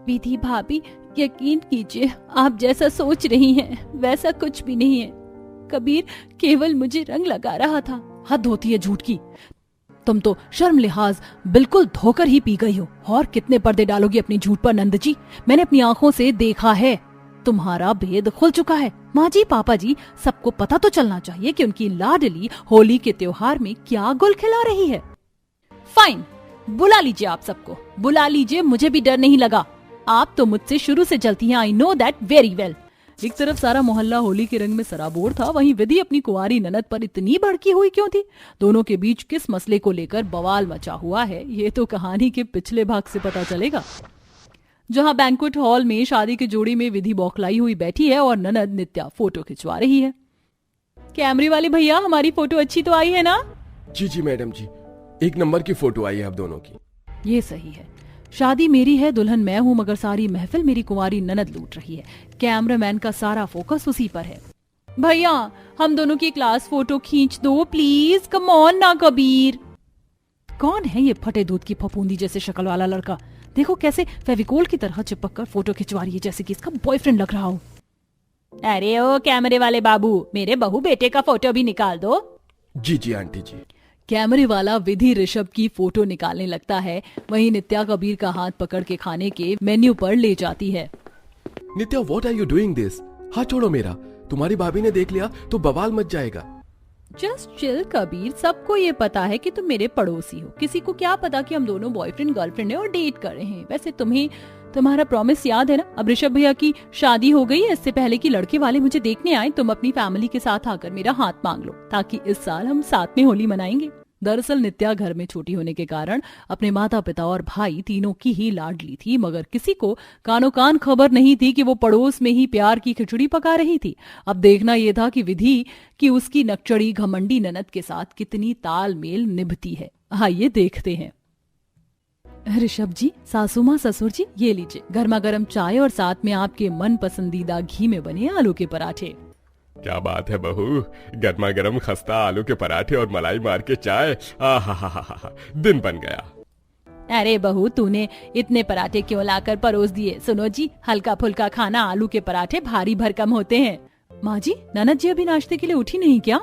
विधि भाभी, यकीन कीजिए, आप जैसा सोच रही हैं वैसा कुछ भी नहीं है। कबीर केवल मुझे रंग लगा रहा था। हद होती है झूठ की। तुम तो शर्म लिहाज बिल्कुल धोकर ही पी गई हो। और कितने पर्दे डालोगी अपनी झूठ पर नंद जी? मैंने अपनी आंखों से देखा है, तुम्हारा भेद खुल चुका है। माँ जी, पापा जी, सबको पता तो चलना चाहिए कि उनकी लाडली होली के त्योहार में क्या गुल खिला रही है। फाइन, बुला लीजिए, आप सबको बुला लीजिए, मुझे भी डर नहीं लगा। आप तो मुझसे शुरू से जलती हैं, I know that very well. एक तरफ सारा मोहल्ला होली के रंग में सराबोर था, वहीं विधि अपनी कुंवारी ननद पर इतनी भड़की हुई क्यों थी? दोनों के बीच किस मसले को लेकर बवाल मचा हुआ है, ये तो कहानी के पिछले भाग से पता चलेगा। जहां बैंक्वेट हॉल में शादी की जोड़ी में विधि बौखलाई हुई बैठी है और ननद नित्या फोटो खिंचवा रही है। कैमरे वाले भैया, हमारी फोटो अच्छी तो आई है ना? जी जी मैडम जी, एक नंबर की फोटो आई है आप दोनों की। ये सही है। शादी मेरी है, दुल्हन मैं हूँ, मगर सारी महफिल मेरी कुंवारी ननद लूट रही है। कैमरामैन का सारा फोकस उसी पर है। भैया, हम दोनों की क्लास फोटो खींच दो प्लीज, कम ऑन ना कबीर। कौन है ये फटे दूध की फफूंदी जैसे शक्ल वाला लड़का? देखो कैसे फेविकोल की तरह चिपक कर फोटो खिंचवा रही है, जैसे कि इसका बॉयफ्रेंड लग रहा हो। अरे ओ कैमरे वाले बाबू, मेरे बहू बेटे का फोटो भी निकाल दो। जी जी आंटी जी। कैमरे वाला विधि ऋषभ की फोटो निकालने लगता है, वहीं नित्या कबीर का हाथ पकड़ के खाने के मेन्यू पर ले जाती है। Nitya, what are you doing this? हाथ छोड़ो मेरा, तुम्हारी भाभी ने देख लिया तो बवाल मच जाएगा। जस्ट चिल कबीर, सबको ये पता है कि तुम मेरे पड़ोसी हो। किसी को क्या पता कि हम दोनों बॉयफ्रेंड गर्लफ्रेंड है और डेट कर रहे हैं। वैसे तुम्हें तुम्हारा प्रॉमिस याद है ना? अब ऋषभ भैया की शादी हो गई है, इससे पहले कि लड़के वाले मुझे देखने आए, तुम अपनी फैमिली के साथ आकर मेरा हाथ मांग लो, ताकि इस साल हम साथ में होली मनाएंगे। दरअसल नित्या घर में छोटी होने के कारण अपने माता पिता और भाई तीनों की ही लाडली थी, मगर किसी को कानो कान खबर नहीं थी कि वो पड़ोस में ही प्यार की खिचड़ी पका रही थी। अब देखना यह था कि विधि की उसकी नकचड़ी घमंडी ननद के साथ कितनी तालमेल निभती है। आइए देखते हैं। ऋषभ जी, सासू माँ, ससुर जी, ये लीजिए गर्मा गर्म चाय और साथ में आपके मन पसंदीदा घी में बने आलू के पराठे। क्या बात है बहू, गर्मा गर्म खस्ता आलू के पराठे और मलाई मार के चाय, आहा, दिन बन गया। अरे बहू, तूने इतने पराठे क्यों लाकर परोस दिए? सुनो जी, हल्का फुल्का खाना, आलू के पराठे भारी भरकम होते हैं। माँ जी, ननद जी अभी नाश्ते के लिए उठी नहीं क्या?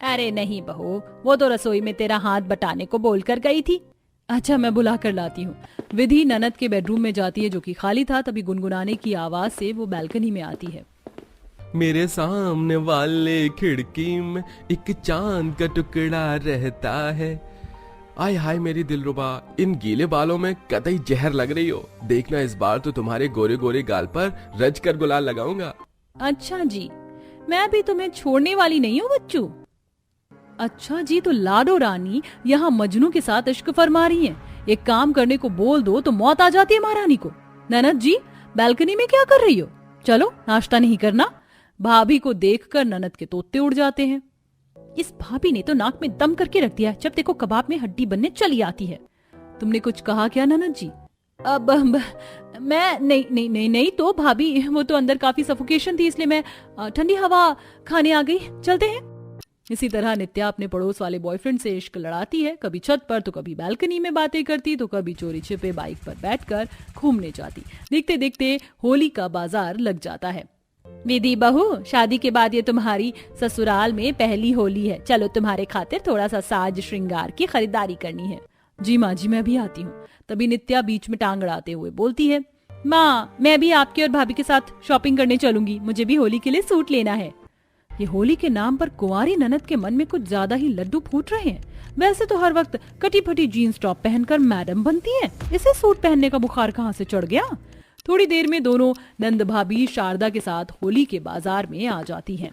अरे नहीं बहू, वो तो रसोई में तेरा हाथ बटाने को बोलकर गई थी। अच्छा, मैं बुला कर लाती हूँ। विधि ननद के बेडरूम में जाती है, जो कि खाली था। तभी गुनगुनाने की आवाज से वो बालकनी में आती है। मेरे सामने वाले खिड़की में एक चांद का टुकड़ा रहता है। आय हाय मेरी दिलरुबा, इन गीले बालों में कतई जहर लग रही हो। देखना इस बार तो तुम्हारे गोरे गोरे गाल पर रच कर गुलाल लगाऊंगा। अच्छा जी, मैं भी तुम्हें छोड़ने वाली नहीं हूँ बच्चू। अच्छा जी, तो लाडो रानी यहाँ मजनू के साथ इश्क फरमा रही है। एक काम करने को बोल दो तो मौत आ जाती है महारानी को। ननद जी, बालकनी में क्या कर रही हो? चलो, नाश्ता नहीं करना? भाभी को देखकर ननद के तोते उड़ जाते हैं। इस भाभी ने तो नाक में दम करके रख दिया, जब देखो कबाब में हड्डी बनने चली आती है। तुमने कुछ कहा क्या ननद जी? अब मैं नहीं तो भाभी, वो तो अंदर काफी सफोकेशन थी, इसलिए मैं ठंडी हवा खाने आ गई। चलते हैं। इसी तरह नित्या अपने पड़ोस वाले बॉयफ्रेंड से इश्क लड़ाती है, कभी छत पर तो कभी बालकनी में बातें करती, तो कभी चोरी छिपे बाइक पर बैठकर घूमने जाती। देखते देखते होली का बाजार लग जाता है। विधि बहू, शादी के बाद ये तुम्हारी ससुराल में पहली होली है। चलो, तुम्हारे खातिर थोड़ा सा साज श्रृंगार की खरीदारी करनी है। जी माँ जी, मैं भी आती हूँ। तभी नित्या बीच में टांग अड़ाते हुए बोलती है, माँ, मैं भी आपके और भाभी के साथ शॉपिंग करने चलूंगी। मुझे भी होली के लिए सूट लेना है। ये होली के नाम पर कुंवारी ननद के मन में कुछ ज्यादा ही लड्डू फूट रहे हैं। वैसे तो हर वक्त कटी फटी जीन्स टॉप पहनकर मैडम बनती है, इसे सूट पहनने का बुखार कहाँ से चढ़ गया? थोड़ी देर में दोनों नंद भाभी शारदा के साथ होली के बाजार में आ जाती हैं।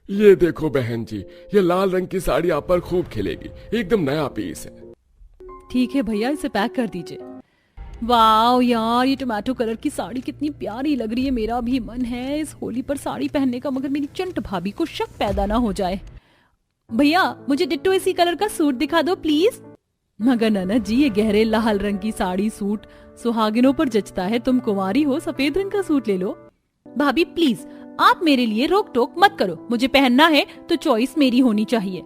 ये देखो बहन जी, ये लाल रंग की साड़ी आप पर खूब खिलेगी, एकदम नया पीस है। ठीक है भैया, इसे पैक कर दीजिए। वाह यार, ये टोमेटो कलर की साड़ी कितनी प्यारी लग रही है। मेरा भी मन है इस होली पर साड़ी पहनने का, मगर मेरी चंट भाभी को शक पैदा ना हो जाए। भैया, मुझे डिट्टो इसी कलर का सूट दिखा दो प्लीज। मगर ननद जी, ये गहरे लाल रंग की साड़ी सूट सुहागिनों पर जचता है। तुम कुंवारी हो, सफेद रंग का सूट ले लो। भाभी प्लीज, आप मेरे लिए रोक टोक मत करो। मुझे पहनना है तो चॉइस मेरी होनी चाहिए।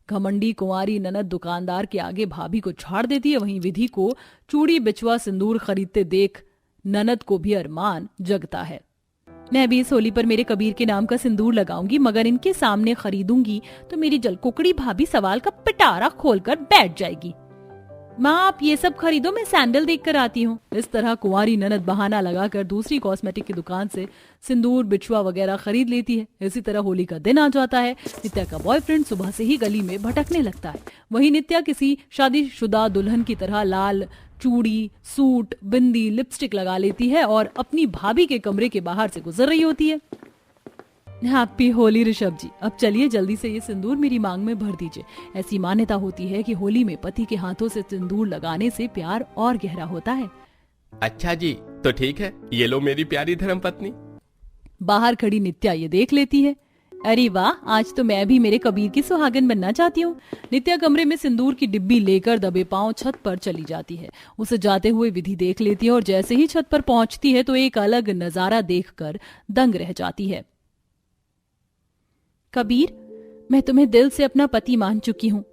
घमंडी कुंवारी ननद दुकानदार के आगे भाभी को छाड़ देती है। वहीं विधि को चूड़ी बिछुआ सिंदूर खरीदते देख ननद को भी अरमान जगता है। मैं भी इस होली पर मेरे कबीर के नाम का सिंदूर लगाऊंगी, मगर इनके सामने खरीदूंगी तो मेरी जलकुकड़ी भाभी सवाल का पिटारा खोलकर बैठ जाएगी। माँ आप ये सब खरीदो, मैं सैंडल देख कर आती हूँ। इस तरह कुंवारी ननद बहाना लगाकर दूसरी कॉस्मेटिक की दुकान से सिंदूर बिछुआ वगैरह खरीद लेती है। इसी तरह होली का दिन आ जाता है। नित्या का बॉयफ्रेंड सुबह से ही गली में भटकने लगता है। वहीं नित्या किसी शादीशुदा दुल्हन की तरह लाल चूड़ी, सूट, बिंदी, लिपस्टिक लगा लेती है और अपनी भाभी के कमरे के बाहर से गुजर रही होती है। हैप्पी होली ऋषभ जी, अब चलिए जल्दी से ये सिंदूर मेरी मांग में भर दीजिए। ऐसी मान्यता होती है कि होली में पति के हाथों से सिंदूर लगाने से प्यार और गहरा होता है। अच्छा जी, तो ठीक है, ये लो मेरी प्यारी धर्मपत्नी। बाहर खड़ी नित्या ये देख लेती है। अरे वाह, आज तो मैं भी मेरे कबीर की सुहागन बनना चाहती हूँ। नित्या कमरे में सिंदूर की डिब्बी लेकर दबे पांव छत पर चली जाती है। उसे जाते हुए विधि देख लेती है और जैसे ही छत पर पहुंचती है तो एक अलग नजारा देखकर दंग रह जाती है। कबीर, मैं तुम्हें दिल से अपना पति मान चुकी हूँ।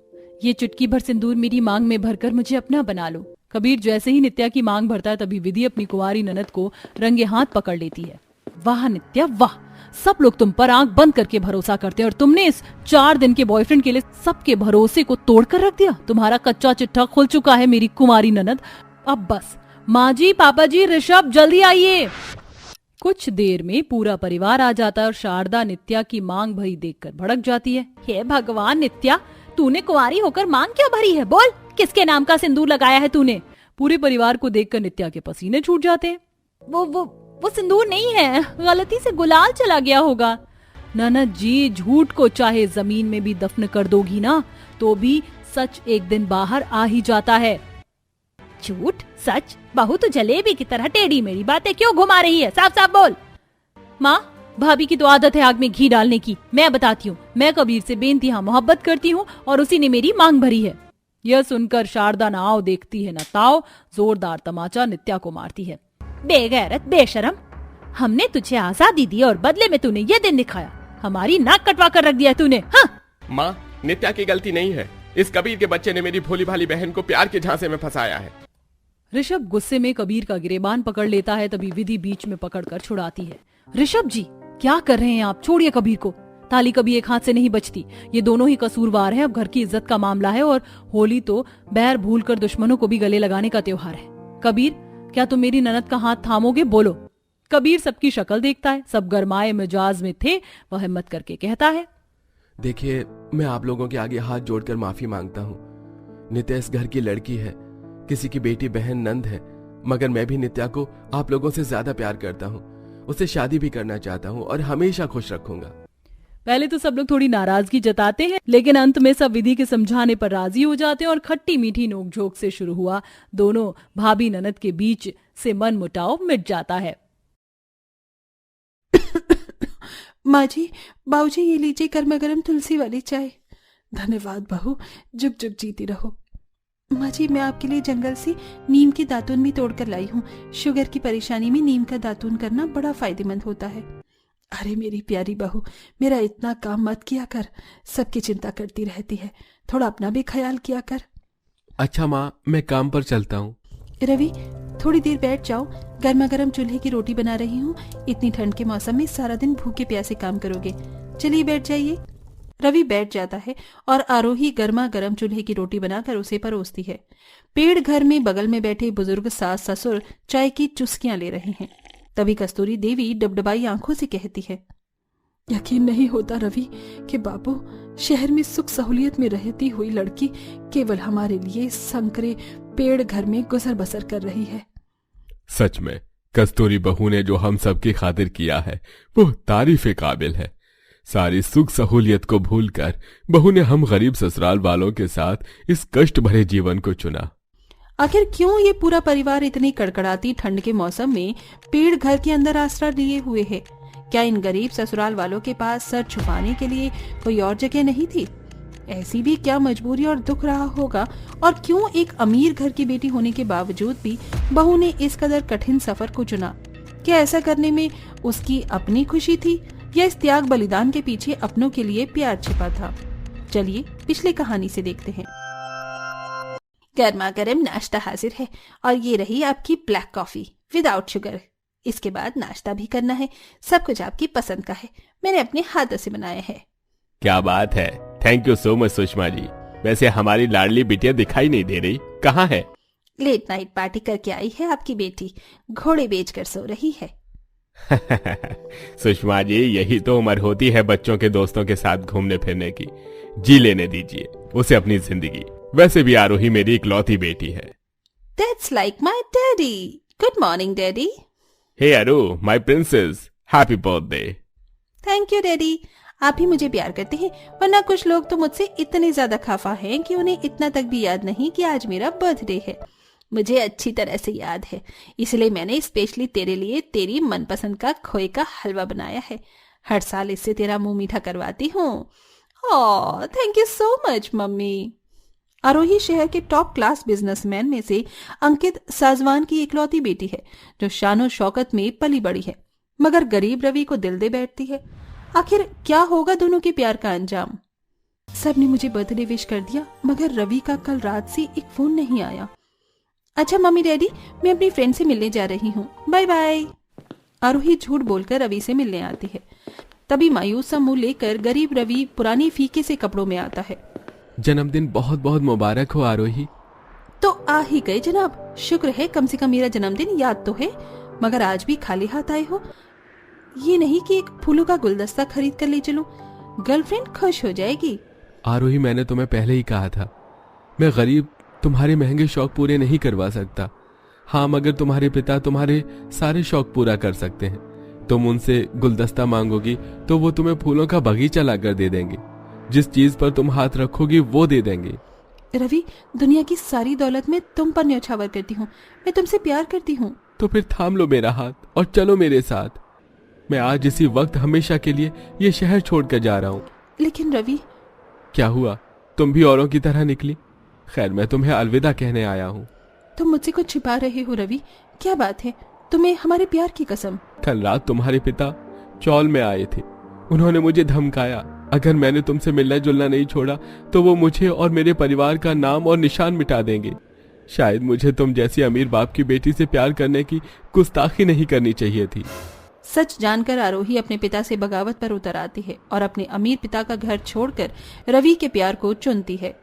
ये चुटकी भर सिंदूर मेरी मांग में भरकर मुझे अपना बना लो। कबीर जैसे ही नित्या की मांग भरता है तभी विधि अपनी कुंवारी ननद को रंगे हाथ पकड़ लेती है। वाह नित्या वाह, सब लोग तुम पर आंख बंद करके भरोसा करते हैं और तुमने इस 4 दिन के बॉयफ्रेंड के लिए सबके भरोसे को तोड़कर रख दिया। तुम्हारा कच्चा चिट्ठा खुल चुका है मेरी कुमारी ननद। अब बस माँ जी, पापा जी, ऋषभ जल्दी आइए। कुछ देर में पूरा परिवार आ जाता है और शारदा नित्या की मांग भरी देखकर भड़क जाती है। हे भगवान नित्या, तूने कुंवारी होकर मांग क्यों भरी है? बोल, किसके नाम का सिंदूर लगाया है तूने? पूरे परिवार को देखकर नित्या के पसीने छूट जाते हैं। वो सिंदूर नहीं है, गलती से गुलाल चला गया होगा। ननद जी, झूठ को चाहे जमीन में भी दफन कर दोगी ना तो भी सच एक दिन बाहर आ ही जाता है। झूठ सच? बहू तो जलेबी की तरह टेढ़ी मेरी बातें क्यों घुमा रही है? साफ साफ बोल। माँ, भाभी की तो आदत है आग में घी डालने की। मैं बताती हूँ, मैं कबीर से बेइंतहा मोहब्बत करती हूँ और उसी ने मेरी मांग भरी है। यह सुनकर शारदा न आओ देखती है न ताओ, जोरदार तमाचा नित्या को मारती है। बेगैरत, बेशरम, हमने तुझे आजादी दी और बदले में तूने ये दिन दिखाया। हमारी नाक कटवा कर रख दिया तूने। हाँ माँ, नित्या की गलती नहीं है। इस कबीर के बच्चे ने मेरी भोली भाली बहन को प्यार के झांसे में फंसाया है। ऋषभ गुस्से में कबीर का गिरेबान पकड़ लेता है, तभी विधि बीच में पकड़कर छुड़ाती है। ऋषभ जी, क्या कर रहे हैं आप? छोड़िए कबीर को। ताली कभी एक हाथ से नहीं बचती। ये दोनों ही कसूरवार हैं। अब घर की इज्जत का मामला है और होली तो बैर भूलकर दुश्मनों को भी गले लगाने का त्योहार है। कबीर, क्या तुम मेरी ननद का हाथ थामोगे? बोलो। कबीर सबकी शक्ल देखता है। सब गरमाए मिजाज में थे। वह हिम्मत करके कहता है, देखिए, मैं आप लोगों के आगे हाथ जोड़कर माफी मांगता हूँ। नित्या इस घर की लड़की है, किसी की बेटी बहन नंद है, मगर मैं भी नित्या को आप लोगों से ज्यादा प्यार करता हूँ। उससे शादी भी करना चाहता हूँ और हमेशा खुश रखूंगा। पहले तो सब लोग थोड़ी नाराजगी जताते हैं, लेकिन अंत में सब विधि के समझाने पर राजी हो जाते हैं और खट्टी मीठी नोकझोंक से शुरू हुआ दोनों भाभी ननद के बीच से मन मुटाव मिट जाता है। माँ जी, बाबूजी, ये लीजिए गर्मा गर्म तुलसी वाली चाय। धन्यवाद बहू, जुग जुग जीती रहो। माँ जी, मैं आपके लिए जंगल से नीम की दातून भी तोड़कर लाई हूँ। शुगर की परेशानी में नीम का दातून करना बड़ा फायदेमंद होता है। अरे मेरी प्यारी बहू, मेरा इतना काम मत किया कर। सबकी चिंता करती रहती है, थोड़ा अपना भी ख्याल किया कर। अच्छा माँ, मैं काम पर चलता हूँ। रवि, थोड़ी देर बैठ जाओ, गर्मा गर्म चूल्हे की रोटी बना रही हूँ। इतनी ठंड के मौसम में सारा दिन भूखे प्यासे काम करोगे। चलिए बैठ जाइए। रवि बैठ जाता है और आरोही गर्मा गर्म चूल्हे की रोटी बनाकर उसे परोसती है। पेड़ घर में बगल में बैठे बुजुर्ग सास ससुर चाय की चुस्कियां ले रहे हैं। तभी कस्तूरी देवी डबडबाई आंखों से कहती है, यकीन नहीं होता रवि कि बाबू, शहर में सुख सहूलियत में रहती हुई लड़की केवल हमारे लिए संकरे पेड़ घर में गुजर बसर कर रही है। सच में कस्तूरी बहू ने जो हम सबकी खातिर किया है वो तारीफ काबिल है। सारी सुख सहूलियत को भूलकर बहू ने हम गरीब ससुराल वालों के साथ इस कष्ट भरे जीवन को चुना। आखिर क्यों ये पूरा परिवार इतनी कड़कड़ाती ठंड के मौसम में पेड़ घर के अंदर आसरा लिए हुए है? क्या इन गरीब ससुराल वालों के पास सर छुपाने के लिए कोई और जगह नहीं थी? ऐसी भी क्या मजबूरी और दुख रहा होगा? और क्यों एक अमीर घर की बेटी होने के बावजूद भी बहू ने इस कदर कठिन सफर को चुना? क्या ऐसा करने में उसकी अपनी खुशी थी या इस त्याग बलिदान के पीछे अपनों के लिए प्यार छिपा था? चलिए पिछले कहानी से देखते हैं। गर्मा गर्म नाश्ता हाजिर है और ये रही आपकी ब्लैक कॉफी। Without sugar. इसके बाद नाश्ता भी करना है। सब कुछ आपकी पसंद का है, मैंने अपने हाथों से बनाया है। क्या बात है, thank you so much Sushma ji. वैसे हमारी लाडली बिटिया दिखाई नहीं दे रही, कहाँ है? लेट नाइट पार्टी करके आई है आपकी बेटी, घोड़े बेचकर सो रही है। सुषमा जी, यही तो उम्र होती है बच्चों के दोस्तों के साथ घूमने फिरने की। जी लेने दीजिए उसे अपनी जिंदगी। वैसे भी आरोही मेरी इकलौती बेटी है। That's like my daddy. Good morning, daddy. हे अरु, my princess, happy birthday. Thank you daddy. आप ही मुझे प्यार करते हैं, वरना कुछ लोग तो मुझसे इतने ज्यादा खफा हैं कि उन्हें इतना तक भी याद नहीं कि आज मेरा बर्थडे है। मुझे अच्छी तरह से याद है, इसलिए मैंने स्पेशली तेरे लिए तेरी मनपसंद का खोए का हलवा बनाया है। हर साल इससे तेरा मुंह मीठा करवाती हूँ। ओह, थैंक यू सो मच मम्मी। आरोही शहर के टॉप क्लास बिजनेसमैन में से अंकित साजवान की इकलौती बेटी है, जो शानो शौकत में पली बड़ी है, मगर गरीब रवि को दिल दे बैठती है। आखिर क्या होगा दोनों के प्यार का अंजाम? सबने मुझे बर्थडे विश कर दिया, मगर रवि का कल रात से एक फोन नहीं आया। अच्छा मम्मी डैडी, मैं अपनी फ्रेंड से मिलने जा रही हूँ, बाय बाय। आरोही झूठ बोलकर रवि से मिलने आती है। तभी मायूस सा मुंह लेकर गरीब रवि पुरानी फीके से कपड़ों में आता है। जन्मदिन बहुत बहुत मुबारक हो आरोही। तो आ ही गए जनाब, शुक्र है कम से कम मेरा जन्मदिन याद तो है, मगर आज भी खाली हाथ आए हो। ये नहीं कि एक फूलों का गुलदस्ता खरीद कर ले चलूं, गर्लफ्रेंड खुश हो जाएगी। आरोही, मैंने तुम्हें पहले ही कहा था, मैं गरीब तुम्हारे महंगे शौक पूरे नहीं करवा सकता। हाँ, मगर तुम्हारे पिता तुम्हारे सारे शौक पूरा कर सकते हैं। तुम उनसे गुलदस्ता मांगोगी तो वो तुम्हें फूलों का बगीचा लाकर दे देंगे। जिस चीज पर तुम हाथ रखोगी वो दे देंगे। रवि, दुनिया की सारी दौलत में तुम पर न्यौछावर करती हूँ, मैं तुमसे प्यार करती हूँ। तो फिर थाम लो मेरा हाथ और चलो मेरे साथ। मैं आज इसी वक्त हमेशा के लिए ये शहर छोड़कर जा रहा हूँ। लेकिन रवि। क्या हुआ, तुम भी औरों की तरह निकली? खैर, मैं तुम्हें अलविदा कहने आया हूँ। तुम मुझसे कुछ छिपा रहे हो रवि, क्या बात है? तुम्हें हमारे प्यार की कसम। कल रात तुम्हारे पिता चौल में आए थे। उन्होंने मुझे धमकाया, अगर मैंने तुमसे मिलना जुलना नहीं छोड़ा तो वो मुझे और मेरे परिवार का नाम और निशान मिटा देंगे। शायद मुझे तुम जैसी अमीर बाप की बेटी से प्यार करने की गुस्ताखी नहीं करनी चाहिए थी। सच जानकर आरोही अपने पिता से बगावत पर उतर आती है और अपने अमीर पिता का घर छोड़कर रवि के प्यार को चुनती है।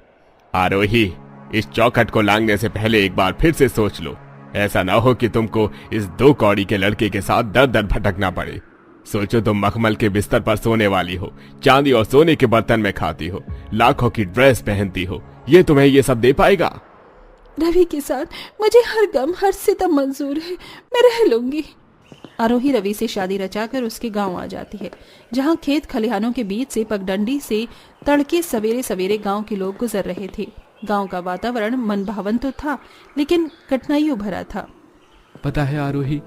आरोही, इस चौखट को लांघने से पहले एक बार फिर से सोच लो। ऐसा ना हो कि तुमको इस 2 कौड़ी के लड़के के साथ दर दर भटकना पड़े। सोचो, तुम मखमल के बिस्तर पर सोने वाली हो, चांदी और सोने के बर्तन में खाती हो, लाखों की ड्रेस पहनती हो, ये तुम्हें ये सब दे पाएगा? रवि के साथ मुझे हर गम हर सितम मंजूर है, मैं रह लूंगी। आरोही रवि से शादी रचाकर उसके गांव आ जाती है, जहां खेत खलिहानों के बीच से पगडंडी से तड़के सवेरे सवेरे गांव के लोग गुजर रहे थे। गांव का वातावरण मनभावन तो था, लेकिन कठिनाइयों भरा था। पता है आरोही,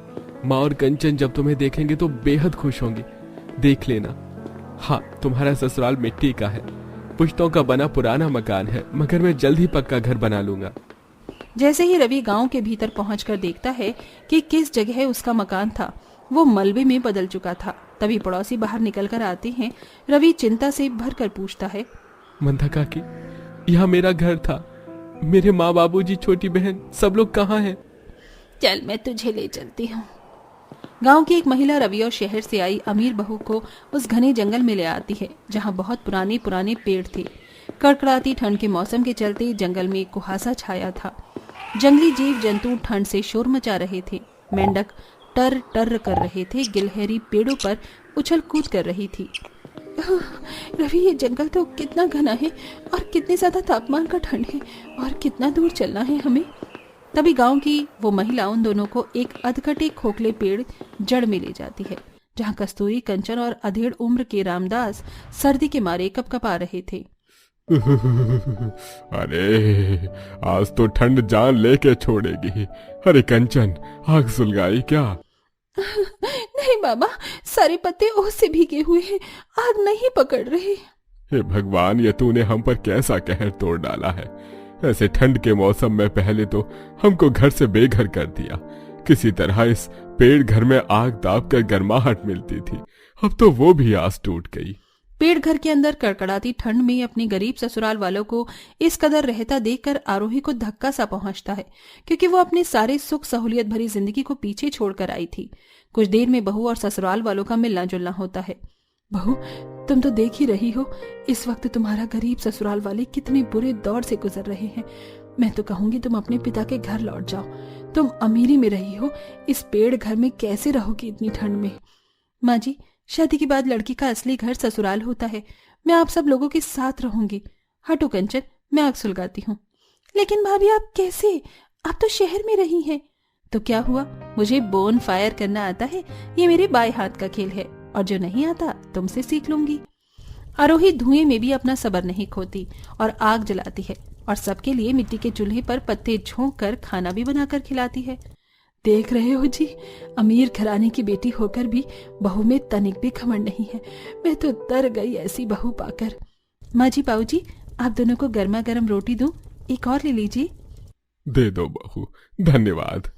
माँ और कंचन जब तुम्हें देखेंगे तो बेहद खुश होंगे। देख लेना। हाँ, तुम्हारा ससुराल मिट्टी का है, पुश्तों का बना पुराना मकान है, मगर मैं जल्द ही पक्का घर बना लूंगा। जैसे ही रवि गांव के भीतर पहुंचकर देखता है कि किस जगह उसका मकान था, वो मलबे में बदल चुका था। तभी पड़ोसी बाहर निकलकर आते हैं। रवि चिंता से भरकर पूछता है, मंदा काकी, यहाँ मेरा घर था, मेरे माँ बाबूजी, छोटी बहन, सब लोग कहाँ हैं? चल, मैं तुझे ले चलती हूँ। गांव की एक महिला रवि और शहर से आई अमीर बहू को उस घने जंगल में ले आती है, जहाँ बहुत पुराने पुराने पेड़ थे। कड़कड़ाती ठंड के मौसम के चलते जंगल में कुहासा छाया था। जंगली जीव जंतु ठंड से शोर मचा रहे थे। मेंढक टर टर कर रहे थे, गिलहरी पेड़ों पर उछल कूद कर रही थी। रवि, ये जंगल तो कितना घना है और कितने ज्यादा तापमान का ठंड है, और कितना दूर चलना है हमें। तभी गांव की वो महिला उन दोनों को एक अधकटे खोखले पेड़ जड़ में ले जाती है, जहां कस्तूरी, कंचन और अधेड़ उम्र के रामदास सर्दी के मारे कपकपा रहे थे। अरे, आज तो ठंड जान लेके छोड़ेगी। अरे कंचन, आग सुलगाई क्या? नहीं बाबा, सारे पत्ते ओस से भीगे हुए हैं, आग नहीं पकड़ रहे। हे भगवान, ये तूने हम पर कैसा कहर तोड़ डाला है। ऐसे ठंड के मौसम में पहले तो हमको घर से बेघर कर दिया। किसी तरह इस पेड़ घर में आग दाब कर गर्माहट मिलती थी, अब तो वो भी आस टूट गई। पेड़ घर के अंदर कड़कड़ाती ठंड में अपने गरीब ससुराल वालों को इस कदर रहता देखकर आरोही को धक्का सा पहुंचता है, क्योंकि वो अपने सारे सुख सहूलियत भरी जिंदगी को पीछे छोड़कर आई थी। कुछ देर में बहू और ससुराल वालों का मिलना जुलना होता है। बहू, तुम तो देख ही रही हो इस वक्त तुम्हारा गरीब ससुराल वाले कितने बुरे दौर से गुजर रहे हैं। मैं तो कहूंगी तुम अपने पिता के घर लौट जाओ। तुम अमीरी में रही हो, इस पेड़ घर में कैसे रहोगी इतनी ठंड में? माँ जी, शादी के बाद लड़की का असली घर ससुराल होता है। मैं आप सब लोगों के साथ रहूंगी। हटो कंचन, मैं आग सुलगाती हूँ। लेकिन भाभी, आप कैसे? आप तो शहर में रही हैं। तो क्या हुआ, मुझे बोन फायर करना आता है। ये मेरे बाएं हाथ का खेल है, और जो नहीं आता तुमसे सीख लूंगी। आरोही धुएं में भी अपना सब्र नहीं खोती और आग जलाती है, और सबके लिए मिट्टी के चूल्हे पर पत्ते झोंक कर खाना भी बनाकर खिलाती है। देख रहे हो जी, अमीर घराने की बेटी होकर भी बहू में तनिक भी घमंड नहीं है। मैं तो डर गई ऐसी बहू पाकर। माँ जी, पाऊ जी, आप दोनों को गर्मा गर्म रोटी दूं? एक और ले लीजिए। दे दो बहू, धन्यवाद।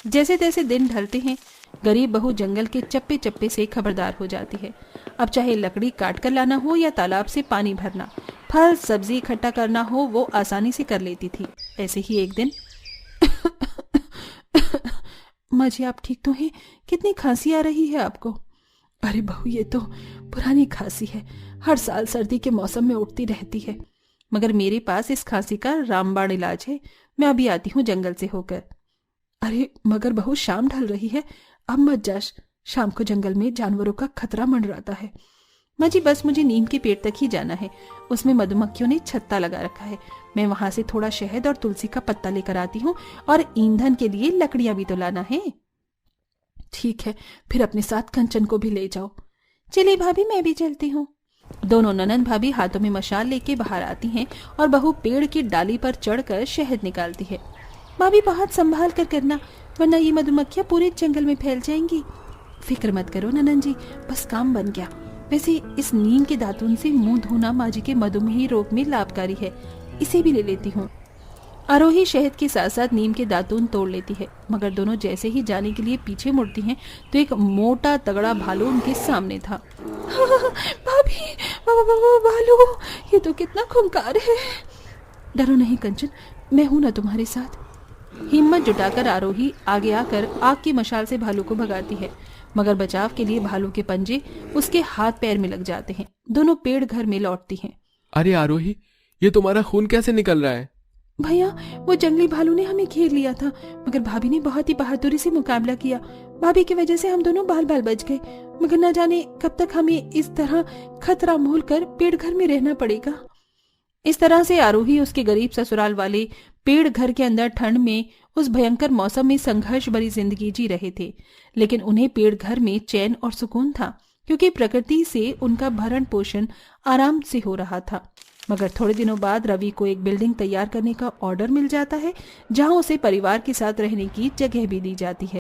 जैसे तैसे दिन ढलते हैं, गरीब बहू जंगल के चप्पे चप्पे से खबरदार हो जाती है। अब चाहे लकड़ी काट कर लाना हो या तालाब से पानी भरना, फल सब्जी इकट्ठा करना हो, वो आसानी से कर लेती थी। ऐसे ही एक दिन माँ जी, आप ठीक तो हैं? कितनी खांसी आ रही है आपको? अरे बहू, ये तो पुरानी खांसी है, हर साल सर्दी के मौसम में उठती रहती है। मगर मेरे पास इस खांसी का रामबाण इलाज है। मैं अभी आती हूँ जंगल से होकर। अरे मगर बहू, शाम ढल रही है, अब मत जाश। शाम को जंगल में जानवरों का खतरा मंडराता है। माँ जी, बस मुझे नीम के पेड़ तक ही जाना है। उसमें मधुमक्खियों ने छत्ता लगा रखा है। मैं वहां से थोड़ा शहद और तुलसी का पत्ता लेकर आती हूँ, और ईंधन के लिए लकड़ियां भी तो लाना है। ठीक है, फिर अपने साथ कंचन को भी ले जाओ। चलिए भाभी, मैं भी चलती हूँ। दोनों ननंद भाभी हाथों में मशाल लेके बाहर आती हैं, और बहू पेड़ की डाली पर चढ़कर शहद निकालती है। भाभी, बहुत संभाल कर करना, वरना ये मधुमक्खियां पूरे जंगल में फैल जाएंगी। फिक्र मत करो ननंद जी, बस काम बन गया। वैसे इस नीम के दातुन से मुंह धोना माँ जी के मधुमेही रोग में लाभकारी है, इसे भी ले लेती हूँ। आरोही शहद के साथ साथ नीम के दातून तोड़ लेती है, मगर दोनों जैसे ही जाने के लिए पीछे मुड़ती हैं तो एक मोटा तगड़ा भालू उनके सामने था। भाभी, भालू, ये तो कितना खूंखार है। डरो नहीं कंचन, मैं हूं ना तुम्हारे साथ। हिम्मत जुटाकर आरोही आगे आकर आग की मशाल से भालू को भगाती है, मगर बचाव के लिए भालू के पंजे उसके हाथ पैर में लग जाते हैं। दोनों पेड़ घर में लौटती हैं। अरे आरोही, ये तुम्हारा खून कैसे निकल रहा है? भैया, वो जंगली भालू ने हमें घेर लिया था, मगर भाभी ने बहुत ही बहादुरी से मुकाबला किया। भाभी की वजह से हम दोनों बाल बाल बच गए, मगर न जाने कब तक हमें इस तरह खतरा मोल कर पेड़ घर में रहना पड़ेगा। इस तरह से आरोही उसके गरीब ससुराल वाले पेड़ घर के अंदर ठंड में उस भयंकर मौसम में संघर्ष भरी जिंदगी जी रहे थे। लेकिन उन्हें पेड़ घर में चैन और सुकून था, क्योंकि प्रकृति से उनका भरण पोषण आराम से हो रहा था। मगर थोड़े दिनों बाद रवि को एक बिल्डिंग तैयार करने का ऑर्डर मिल जाता है, जहां उसे परिवार के साथ रहने की जगह भी दी जाती है।